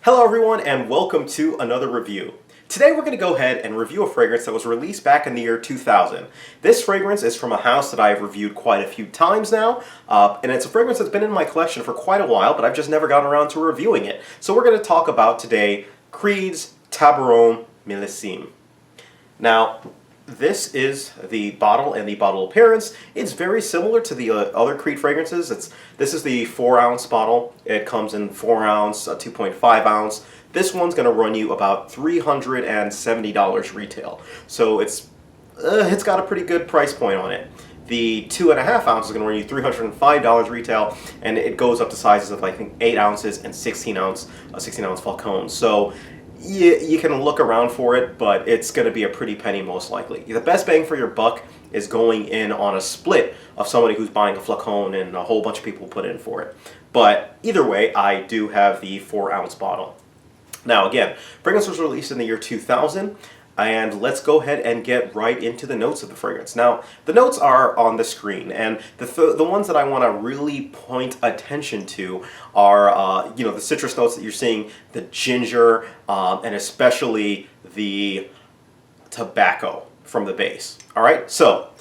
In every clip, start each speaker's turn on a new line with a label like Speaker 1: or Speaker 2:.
Speaker 1: Hello everyone and welcome to another review. Today we're going to go ahead and review a fragrance that was released back in the year 2000. This fragrance is from a house that I've reviewed quite a few times now, and it's a fragrance that's been in my collection for quite a while, but I've just never gotten around to reviewing it. So we're going to talk about today Creed's Tabarome Millésime. Now, this is the bottle and the bottle appearance. It's very similar to the other Creed fragrances. This is the 4-ounce bottle. It comes in 4-ounce, 2.5 ounce. This one's going to run you about $370 retail. So it's got a pretty good price point on it. The 2.5 ounces is going to run you $305 retail, and it goes up to sizes of I think 8 ounces and 16 ounce flacons. So you can look around for it, but it's going to be a pretty penny most likely. The best bang for your buck is going in on a split of somebody who's buying a flacon and a whole bunch of people put in for it. But either way, I do have the 4-ounce bottle. Now again, fragrance was released in the year 2000, and let's go ahead and get right into the notes of the fragrance. Now, the notes are on the screen, and the ones that I want to really point attention to are, the citrus notes that you're seeing, the ginger, and especially the tobacco from the base. All right, so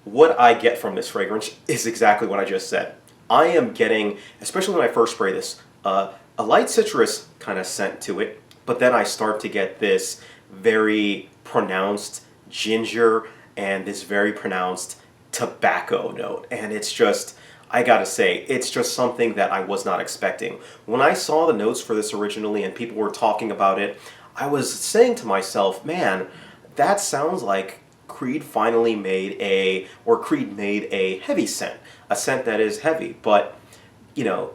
Speaker 1: what I get from this fragrance is exactly what I just said. I am getting, especially when I first spray this, a light citrus kind of scent to it, but then I start to get this very pronounced ginger and this very pronounced tobacco note. And it's just, I gotta say, it's just something that I was not expecting. When I saw the notes for this originally and people were talking about it, I was saying to myself, man, that sounds like Creed made a heavy scent, a scent that is heavy. But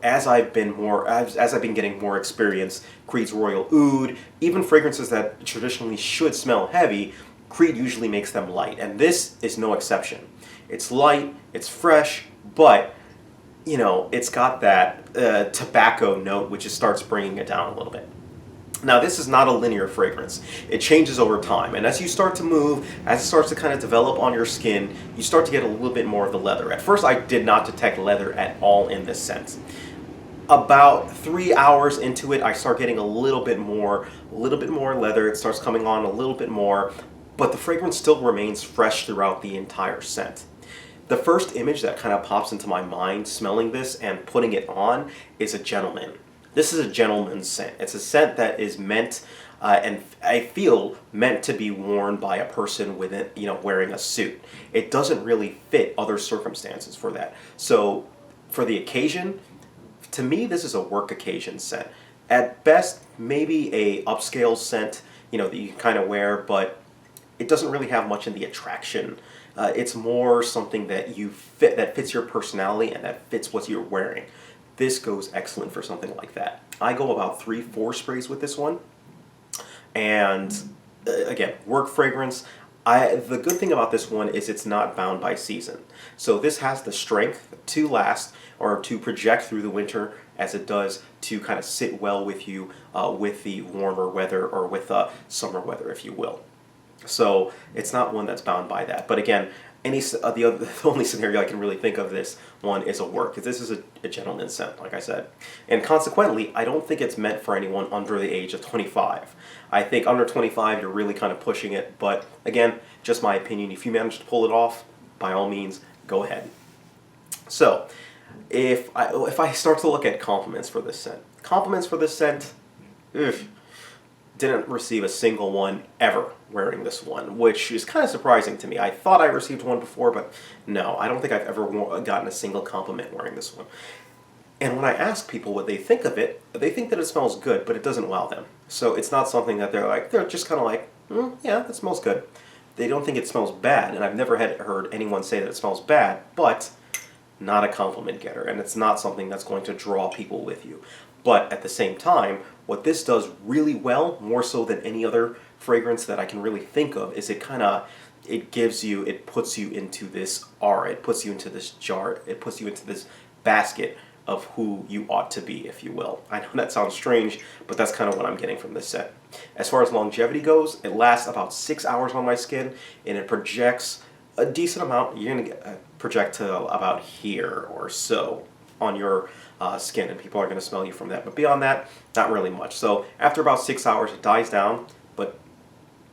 Speaker 1: as I've been getting more experience, Creed's Royal Oud, even fragrances that traditionally should smell heavy, Creed usually makes them light, and this is no exception. It's light, it's fresh, but it's got that tobacco note, which just starts bringing it down a little bit. Now, this is not a linear fragrance. It changes over time, and as you start to move, as it starts to kind of develop on your skin, you start to get a little bit more of the leather. At first, I did not detect leather at all in this scent. About 3 hours into it, I start getting a little bit more leather. It starts coming on a little bit more, but the fragrance still remains fresh throughout the entire scent. The first image that kind of pops into my mind smelling this and putting it on is a gentleman. This is a gentleman's scent. It's a scent that is meant, and I feel meant to be worn by a person with it, wearing a suit. It doesn't really fit other circumstances for that. So, for the occasion, to me, this is a work occasion scent. At best, maybe a upscale scent, that you can kind of wear, but it doesn't really have much in the attraction. It's more something that that fits your personality and that fits what you're wearing. This goes excellent for something like that. I go about 3-4 sprays with this one. And again, work fragrance. The good thing about this one is it's not bound by season. So this has the strength to last or to project through the winter as it does to kind of sit well with you with the warmer weather or with summer weather, if you will. So it's not one that's bound by that. But again, the only scenario I can really think of this one is a work, because this is a gentleman's scent, like I said. And consequently, I don't think it's meant for anyone under the age of 25. I think under 25, you're really kind of pushing it. But again, just my opinion. If you manage to pull it off, by all means, go ahead. So, if I start to look at compliments for this scent, didn't receive a single one ever wearing this one, which is kind of surprising to me. I thought I received one before, but no, I don't think I've ever gotten a single compliment wearing this one. And when I ask people what they think of it, they think that it smells good, but it doesn't wow them. So it's not something that they're just kind of like, yeah, that smells good. They don't think it smells bad, and I've never heard anyone say that it smells bad, but not a compliment getter, and it's not something that's going to draw people with you. But at the same time, what this does really well, more so than any other fragrance that I can really think of, is it puts you into this aura, it puts you into this jar, it puts you into this basket of who you ought to be, if you will. I know that sounds strange, but that's kind of what I'm getting from this scent. As far as longevity goes, it lasts about 6 hours on my skin, and it projects a decent amount. You're going to project to about here or so. on your skin, and people are going to smell you from that. But beyond that, not really much. So after about 6 hours, it dies down. But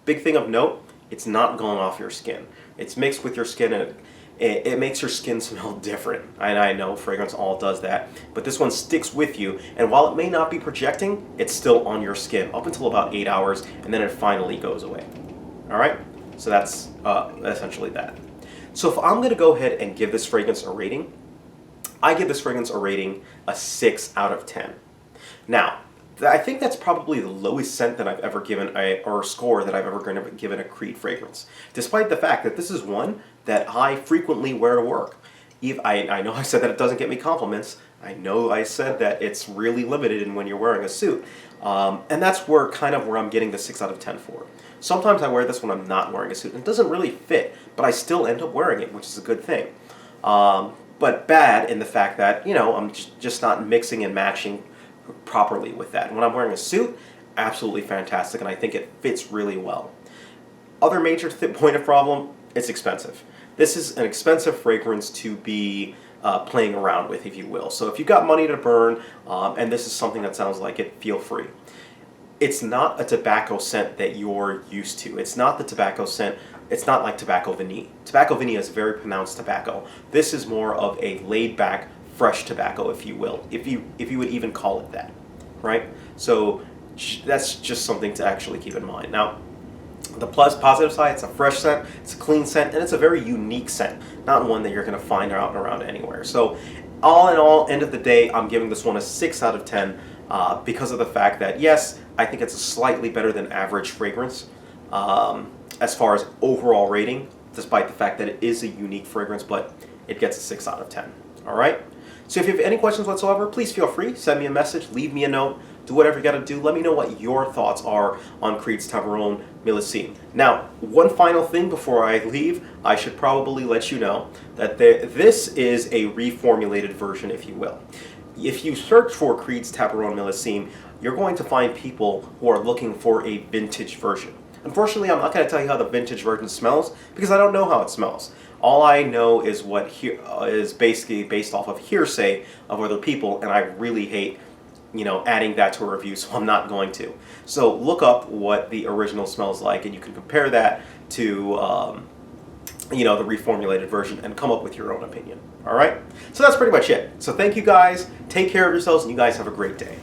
Speaker 1: big thing of note, it's not going off your skin. It's mixed with your skin, and it makes your skin smell different. And I know fragrance all does that, but this one sticks with you, and while it may not be projecting, it's still on your skin up until about 8 hours, and then it finally goes away. All right, so that's essentially that. So if I'm going to go ahead and give this fragrance a rating, I give this fragrance a rating a 6 out of 10. Now, I think that's probably the lowest scent that I've ever given or score that I've ever given a Creed fragrance, despite the fact that this is one that I frequently wear to work. I know I said that it doesn't get me compliments. I know I said that it's really limited in when you're wearing a suit. And that's where I'm getting the 6 out of 10 for. Sometimes I wear this when I'm not wearing a suit. It doesn't really fit, but I still end up wearing it, which is a good thing. But bad in the fact that, I'm just not mixing and matching properly with that. When I'm wearing a suit, absolutely fantastic, and I think it fits really well. Other major point of problem, it's expensive. This is an expensive fragrance to be playing around with, if you will. So if you've got money to burn, and this is something that sounds like it, feel free. It's not a tobacco scent that you're used to. It's not the tobacco scent. It's not like tobacco vanille. Tobacco vanille is very pronounced tobacco. This is more of a laid-back, fresh tobacco, if you will, if you would even call it that, right? So that's just something to actually keep in mind. Now, the positive side, it's a fresh scent, it's a clean scent, and it's a very unique scent, not one that you're going to find out and around anywhere. So all in all, end of the day, I'm giving this one a 6 out of 10 because of the fact that, yes, I think it's a slightly better than average fragrance as far as overall rating, despite the fact that it is a unique fragrance, but it gets a 6 out of 10. All right? So if you have any questions whatsoever, please feel free. Send me a message, leave me a note, do whatever you got to do. Let me know what your thoughts are on Creed's Tabarome Millésime. Now, one final thing before I leave, I should probably let you know that this is a reformulated version, if you will. If you search for Creed's Tabarome Millésime, you're going to find people who are looking for a vintage version. Unfortunately, I'm not going to tell you how the vintage version smells because I don't know how it smells. All I know is what is basically based off of hearsay of other people, and I really hate, adding that to a review, so I'm not going to. So look up what the original smells like, and you can compare that to, the reformulated version and come up with your own opinion. All right? So that's pretty much it. So thank you guys. Take care of yourselves, and you guys have a great day.